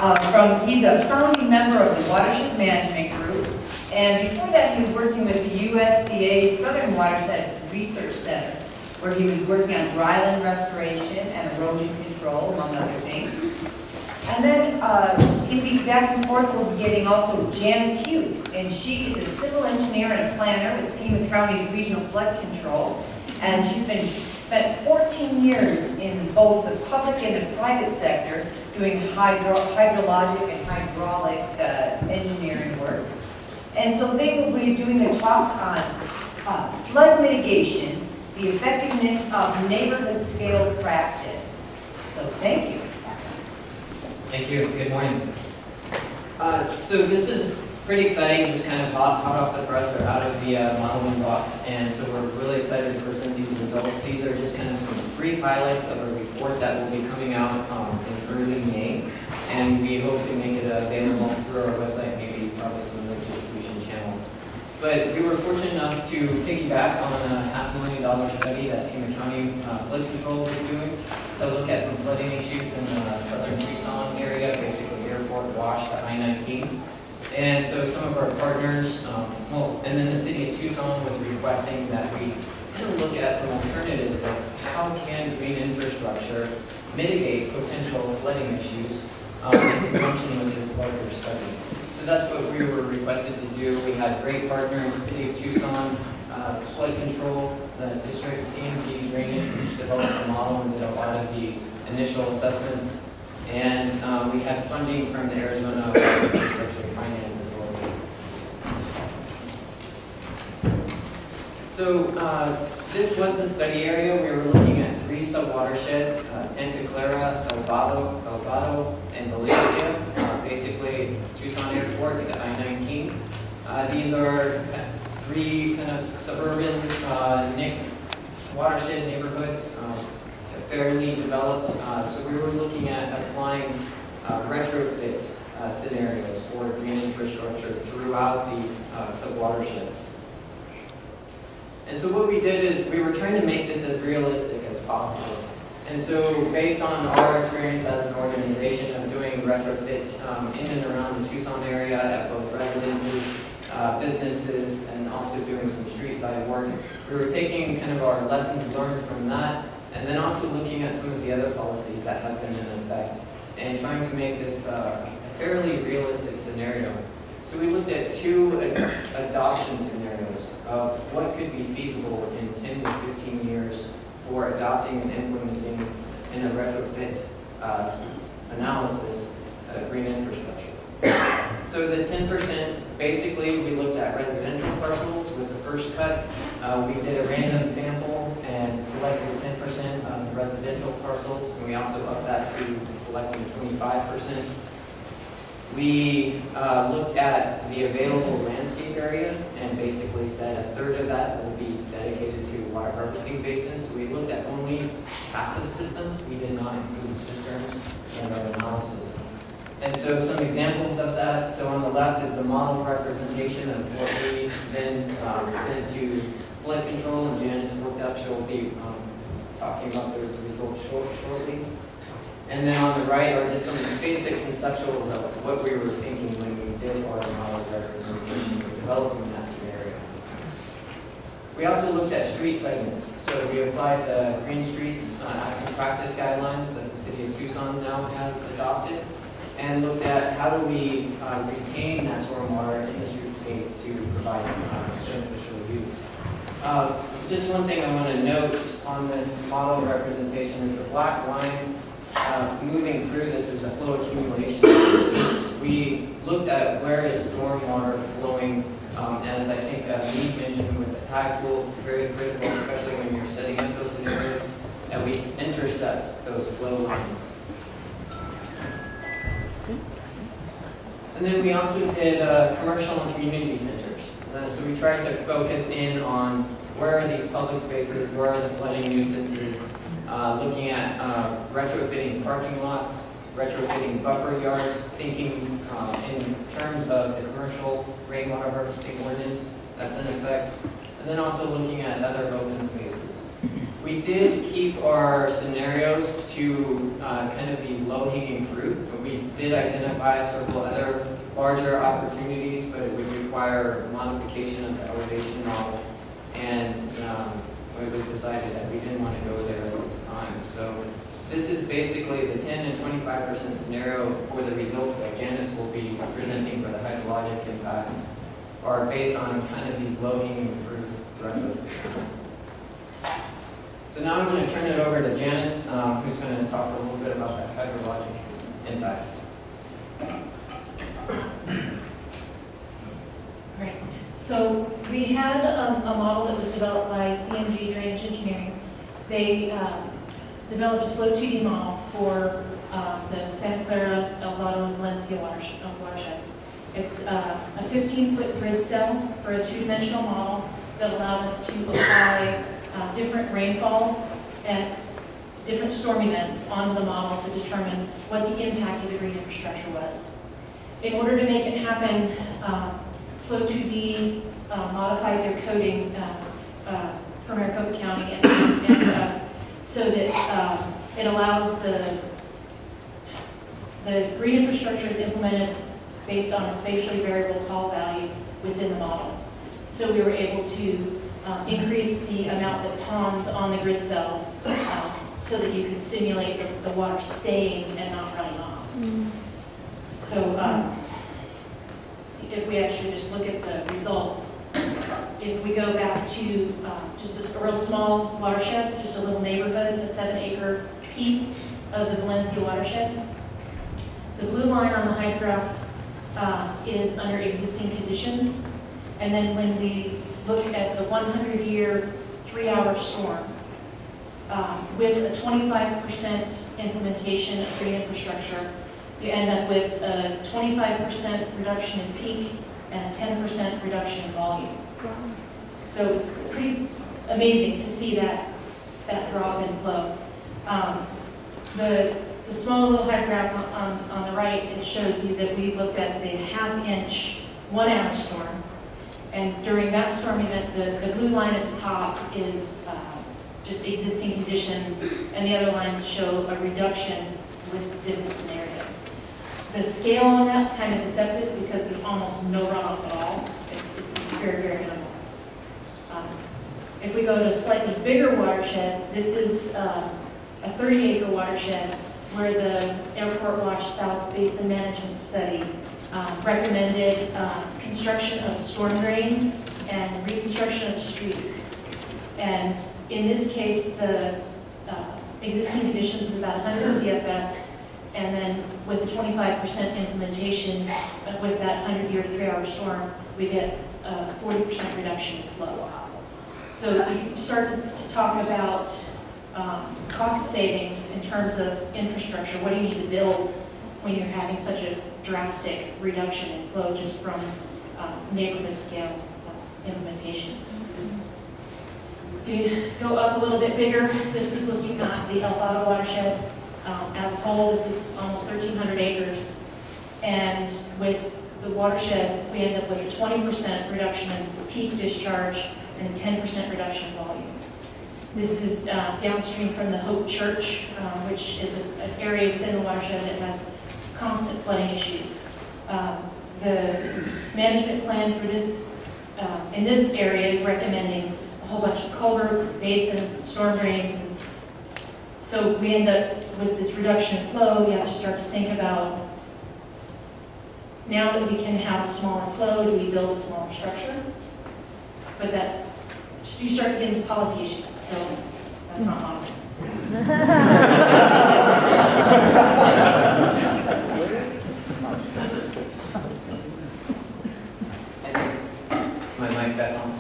He's a founding member of the Watershed Management Group, and before that he was working with the USDA Southern Watershed Research Center, where he was working on dryland restoration and erosion control, among other things. And then he'd be back and forth, we'll be getting also Janice Hughes, and she is a civil engineer and a planner with Pima County's Regional Flood Control, and she's spent 14 years in both the public and the private sector doing hydrologic and hydraulic engineering work. And so they will be doing a talk on flood mitigation, the effectiveness of neighborhood scale practice. So thank you. Thank you. Good morning. So this is pretty exciting, just kind of hot off the press or out of the modeling box, and so we're really excited to present these results. These are just kind of some brief highlights of a report that will be coming out in early May, and we hope to make it available through our website, maybe probably some other distribution channels. But we were fortunate enough to piggyback on a $500,000 study that Pima County Flood Control was doing to look at some flooding issues in the southern Tucson area, basically airport, wash to I-19. And so some of our partners, and then the city of Tucson was requesting that we kind of look at some alternatives of how can green infrastructure mitigate potential flooding issues in conjunction with this larger study. So that's what we were requested to do. We had great partners, City of Tucson, Flood Control, the district CMP Drainage, which developed the model and did a lot of the initial assessments. And we had funding from the Arizona Infrastructure Finance Authority. So this was the study area. We were looking at 3 sub-watersheds, Santa Clara, Elgato, and Valencia, basically Tucson Airport to I-19. These are 3 kind of suburban watershed neighborhoods, fairly developed. So we were looking at applying retrofit scenarios for green infrastructure throughout these sub-watersheds. And so what we did is we were trying to make this as realistic as possible. And so based on our experience as an organization of doing retrofits in and around the Tucson area at both residences, businesses, and also doing some street side work, we were taking kind of our lessons learned from that, and then also looking at some of the other policies that have been in effect and trying to make this a fairly realistic scenario. So we looked at 2 adoption scenarios of what could be feasible in 10 to 15 years for adopting and implementing in a retrofit analysis green infrastructure. So the 10%, basically we looked at residential parcels with the first cut. We did a random sample and selected 10% of the residential parcels, and we also upped that to selecting 25%. We looked at the available landscape area and basically said a third of that will be dedicated to water harvesting basins. So we looked at only passive systems. We did not include cisterns in our analysis. And so some examples of that. So on the left is the model representation of what we then sent to flood control, and Janice worked up. She'll be talking about those results shortly. And then on the right are just some basic conceptuals of what we were thinking when we did our model representation for developing that scenario. We also looked at street segments. So we applied the Green Streets Active Practice Guidelines that the City of Tucson now has adopted, and looked at how do we retain that stormwater in the streetscape to provide beneficial use. Just one thing I want to note on this model representation is the black line moving through this is the flow accumulation. So we looked at where is stormwater flowing, as I think Nick mentioned with the PAG tool, it's very critical, especially when you're setting up those scenarios, that we intercept those flow lines. And then we also did commercial and community centers. So we tried to focus in on where are these public spaces, where are the flooding nuisances, looking at retrofitting parking lots, retrofitting buffer yards, thinking in terms of the commercial rainwater harvesting ordinance that's in effect, and then also looking at other open spaces. We did keep our scenarios to kind of these low-hanging fruit, but we we did identify several other larger opportunities, but it would require modification of the elevation model. And it was decided that we didn't want to go there at this time. So this is basically the 10 and 25% scenario for the results that Janice will be presenting for the hydrologic impacts are based on kind of these low-hanging fruit retrofits. So now I'm going to turn it over to Janice, who's going to talk a little bit about the hydrologic impacts. Great. So we had a model that was developed by CMG Drainage Engineering. They developed a flow 2D model for the Santa Clara, El Vado, and Valencia watersheds. It's a 15-foot grid cell for a two-dimensional model that allowed us to apply different rainfall and different storm events onto the model to determine what the impact of the green infrastructure was. In order to make it happen, Flow 2D modified their coding for Maricopa County and for us so that it allows the green infrastructure is implemented based on a spatially variable tall value within the model. So we were able to increase the amount that ponds on the grid cells so that you could simulate the water staying and not running off. So if we actually just look at the results, if we go back to just a real small watershed, just a little neighborhood, a 7-acre piece of the Valencia watershed, the blue line on the height graph is under existing conditions. And then when we look at the 100-year, 3-hour storm, with a 25% implementation of green infrastructure, you end up with a 25% reduction in peak and a 10% reduction in volume. So it's pretty amazing to see that drop in flow. The small little height graph on the right, it shows you that we looked at the half-inch, 1-hour storm. And during that storm event, the blue line at the top is just existing conditions, and the other lines show a reduction with different scenarios. The scale on that's kind of deceptive because there's almost no runoff at all. It's very, very minimal. If we go to a slightly bigger watershed, this is a 30-acre watershed where the Airport Watch South Basin Management Study recommended construction of storm drain and reconstruction of streets. And in this case, the existing conditions is about 100 CFS, and then with a 25% implementation with that 100-year, 3-hour storm, we get a 40% reduction in flow. So you start to talk about cost savings in terms of infrastructure. What do you need to build when you're having such a drastic reduction in flow just from neighborhood scale implementation? If you go up a little bit bigger, this is looking at the El Vado watershed. As a whole, this is almost 1,300 acres. And with the watershed, we end up with a 20% reduction in peak discharge and a 10% reduction in volume. This is downstream from the Hope Church, which is an area within the watershed that has constant flooding issues. The management plan for this, in this area, is recommending a whole bunch of culverts, and basins, and storm drains. And so we end up with this reduction in flow. You have to start to think about, now that we can have a smaller flow, do we build a smaller structure? But that, you start to get into policy issues, so that's not an option. My mic back on.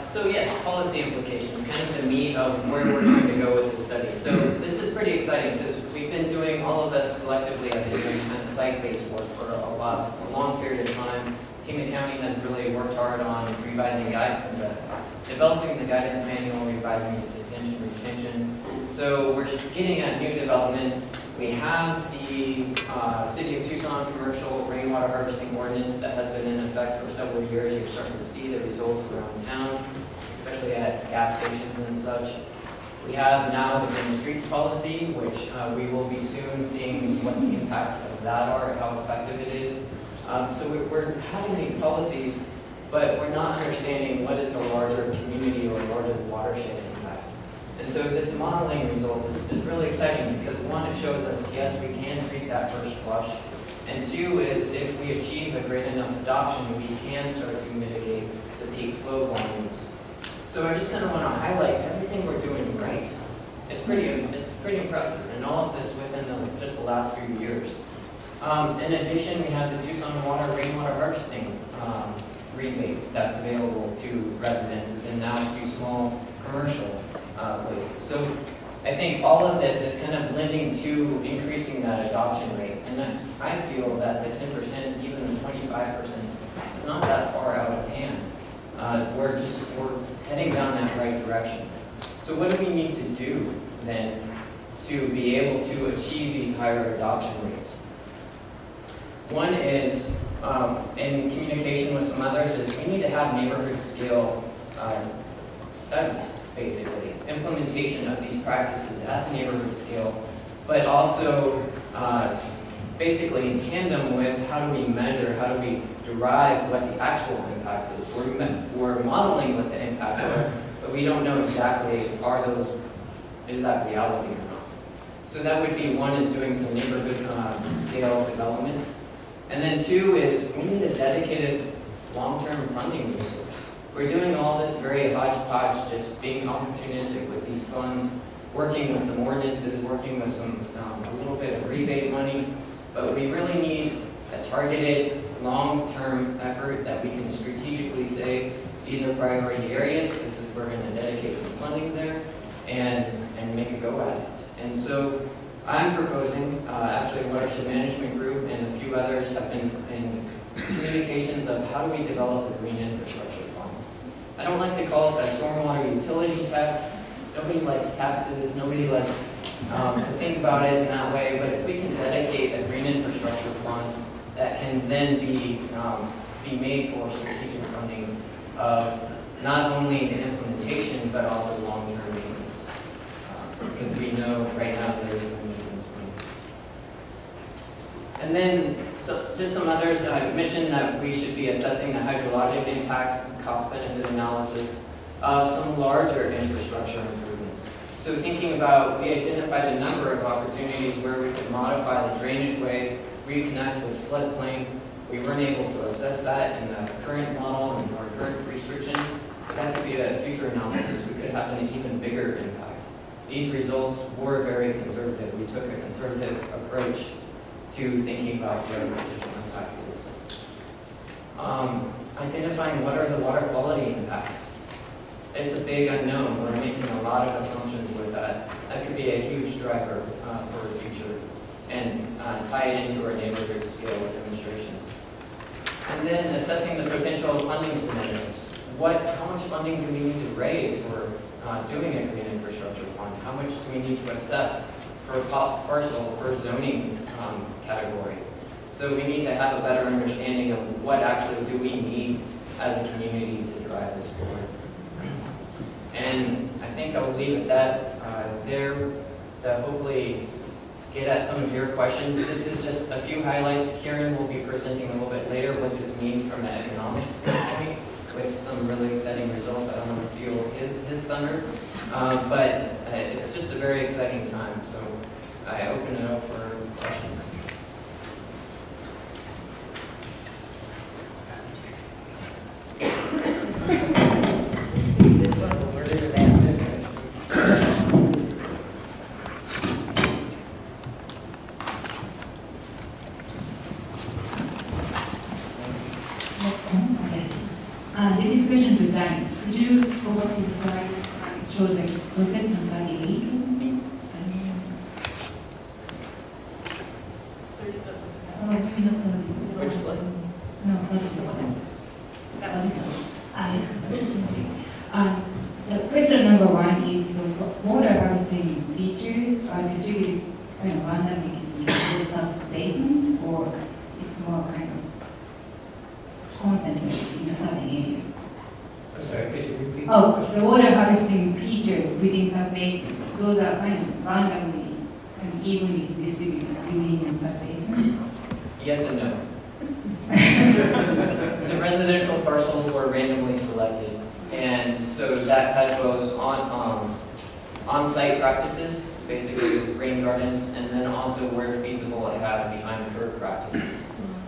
So yes, policy implications, kind of the meat of where we're trying to go with this study. So this is pretty exciting because we've been doing, all of us collectively have been doing kind of site-based work for a long period of time. Pima County has really worked hard on revising developing the guidance manual, revising the detention retention. So we're getting at new development. We have the City of Tucson commercial rainwater harvesting ordinance that has been in effect for several years. You're starting to see the results around town, especially at gas stations and such. We have now the Clean Streets policy, which we will be soon seeing what the impacts of that are, how effective it is. So we're having these policies, but we're not understanding what is the larger community or larger watershed impact. And so this modeling result is really exciting because one, it shows us, yes, we can treat that first flush. And two is if we achieve a great enough adoption, we can start to mitigate the peak flow volumes. So I just kind of want to highlight everything we're doing right. It's pretty impressive, and all of this within just the last few years. In addition, we have the Tucson Water rainwater harvesting rebate that's available to residences and now to small commercial places. So I think all of this is kind of lending to increasing that adoption rate. And I feel that the 10%, even the 25%, is not that far out of hand. We're heading down that right direction. So what do we need to do then to be able to achieve these higher adoption rates? One is, in communication with some others, is we need to have neighborhood scale studies, basically, implementation of these practices at the neighborhood scale, but also basically in tandem with how do we measure, how do we derive what the actual impact is. We're modeling what the impacts are, but we don't know exactly is that reality or not. So that would be one is doing some neighborhood scale development. And then two is we need a dedicated long-term funding resource. We're doing all this very hodgepodge, just being opportunistic with these funds, working with some ordinances, working with some a little bit of rebate money, but we really need a targeted long-term effort that we can strategically say, these are priority areas, we're going to dedicate some funding there, and make a go at it. And so I'm proposing, actually Watershed Management Group and a few others have been in communications of how do we develop a green infrastructure fund. I don't like to call it a stormwater utility tax. Nobody likes taxes, nobody likes to think about it in that way, but if we can dedicate a green infrastructure fund that can then be made for strategic funding of not only the implementation, but also long-term maintenance. Because we know right now there is no maintenance fund. And then just some others, I mentioned that we should be assessing the hydrologic impacts, cost-benefit analysis of some larger infrastructure improvements. So thinking about, we identified a number of opportunities where we could modify the drainage ways, reconnect with floodplains. We weren't able to assess that in the current model and our current restrictions. That could be a future analysis. We could have an even bigger impact. These results were very conservative. We took a conservative approach to thinking about what the potential impact is. Identifying what are the water quality impacts. It's a big unknown. We're making a lot of assumptions with that. That could be a huge driver for the future and tie it into our neighborhood scale demonstrations. And then assessing the potential funding scenarios. How much funding do we need to raise for doing a green infrastructure fund? How much do we need to assess per parcel, per zoning category? So we need to have a better understanding of what actually do we need as a community to drive this forward. And I think I'll leave it that there to hopefully get at some of your questions. This is just a few highlights. Kieran will be presenting a little bit later what this means from an economic standpoint with some really exciting results. I don't want to steal his thunder, but it's just a very exciting time. So I open it up for questions. This is question to Janice. Could you go back to the slide? It shows like concept on slide 8 or something? Oh, maybe not so. Which slide? No, not this one. This one. The question number 1 is water harvesting features are distributed kind of randomly in the sub-basins, or it's more kind of concentrated in a certain area? I'm sorry, could you repeat? Oh, the water harvesting features within sub-basin, those are kind of randomly and evenly distributed within sub-basin? Yes and no. The residential parcels were randomly selected, and so that had both on-site practices, basically rain gardens, and then also where feasible it had behind curb practices.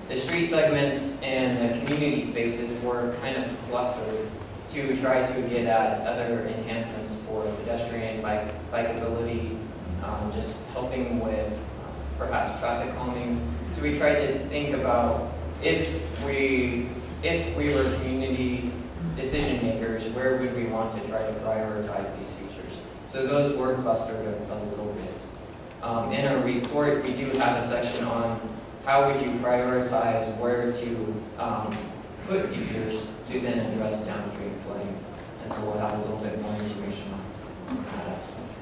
The street segments and the community spaces were kind of clustered to try to get at other enhancements for pedestrian, bikeability, just helping with perhaps traffic calming. So we tried to think about if we were community decision makers, where would we want to try to prioritize these features? So those were clustered a little bit. In our report, we do have a section on how would you prioritize where to put features to then address downstream flooding. And so we'll have a little bit more information on that aspect.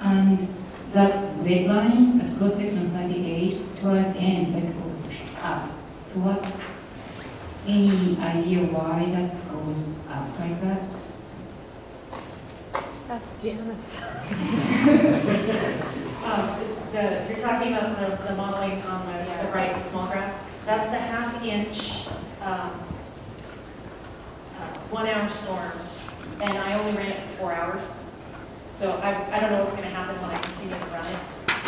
And that red line at cross section 38 towards the end, like goes up. So what, any idea why that goes up like that? That's Janice. You're talking about the modeling on the right small graph. That's the half-inch 1 hour storm, and I only ran it for 4 hours. So I don't know what's going to happen when I continue to run it.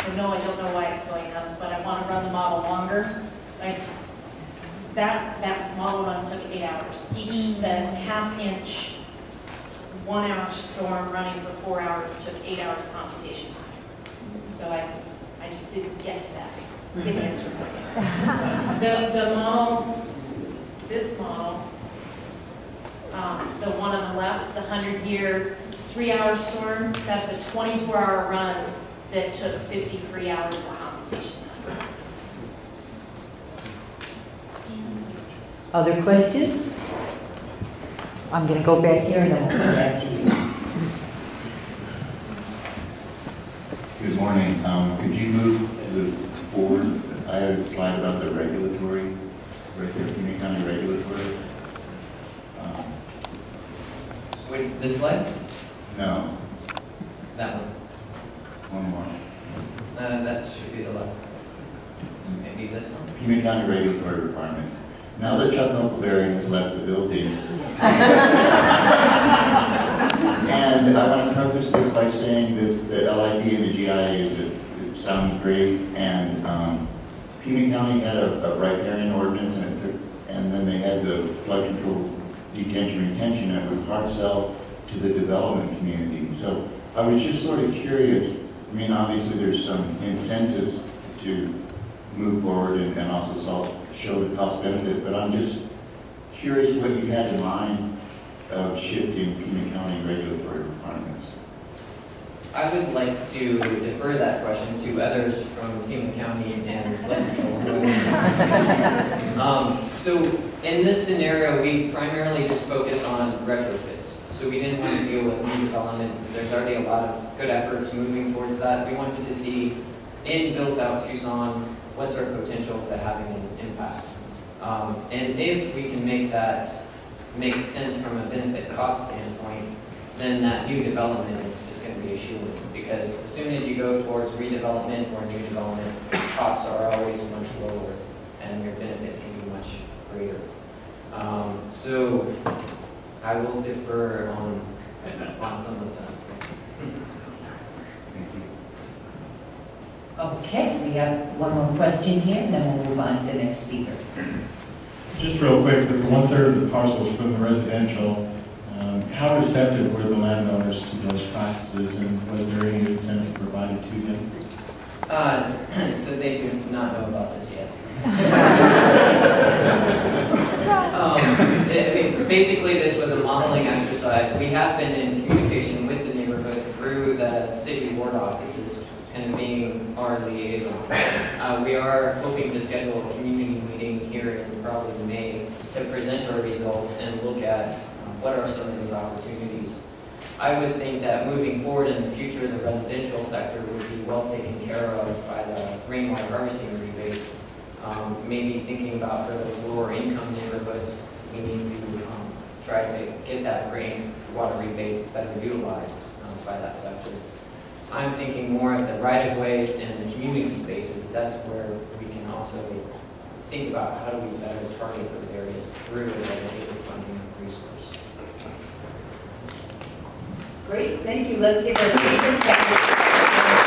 So no, I don't know why it's going up, but I want to run the model longer. That model run took 8 hours. The half-inch 1 hour storm running for 4 hours took 8 hours of computation time. So I just didn't get to that. Give an answer. The model, this model, the one on the left, the 100-year 3 hour storm, that's a 24-hour run that took 53 hours of computation time. Other questions? I'm going to go back here and then we'll come back to you. Good morning. Could you move forward? I had a slide about the regulatory, right there, Pima County regulatory. Wait, this slide? No, That one. one more. That should be the last. Maybe this one? Pima County regulatory requirements. Now that Chuck Nucleberry has left the building, and I want to preface this by saying that the LID and the GIA it sounds great, and Pima County had a riparian ordinance, and then they had the flood control detention retention, and it was hard sell to the development community. So I was just sort of curious. I mean, obviously there's some incentives to move forward and also show the cost benefit, but I'm just curious what you had in mind of shifting Pima County regulatory requirements. I would like to defer that question to others from Pima County and flood control. So in this scenario, we primarily just focus on retrofits. So we didn't want to deal with new development. There's already a lot of good efforts moving towards that. We wanted to see in built-out Tucson, what's our potential to having an impact. And if we can make that make sense from a benefit cost standpoint, then that new development is going to be a shoe-in. Because as soon as you go towards redevelopment or new development, costs are always much lower and your benefits can be much greater. So I will defer on some of that. Thank you. Okay, we have one more question here, and then we'll move on to the next speaker. Just real quick, with 1/3 of the parcels from the residential, how receptive were the landowners to those practices, and was there any incentive provided to them? So they do not know about this yet. Basically, this was a modeling exercise. We have been in communication with the neighborhood through the city board offices and being our liaison. We are hoping to schedule a community meeting here in probably May to present our results and look at what are some of those opportunities. I would think that moving forward in the future, the residential sector would be well taken care of by the rainwater harvesting rebates. Maybe thinking about for those lower income neighborhoods, we need to try to get that rainwater rebate better utilized by that sector. I'm thinking more of the right-of-ways and the community spaces. That's where we can also think about how do we better target those areas through a dedicated funding resource. Great, thank you. Let's give our speakers back.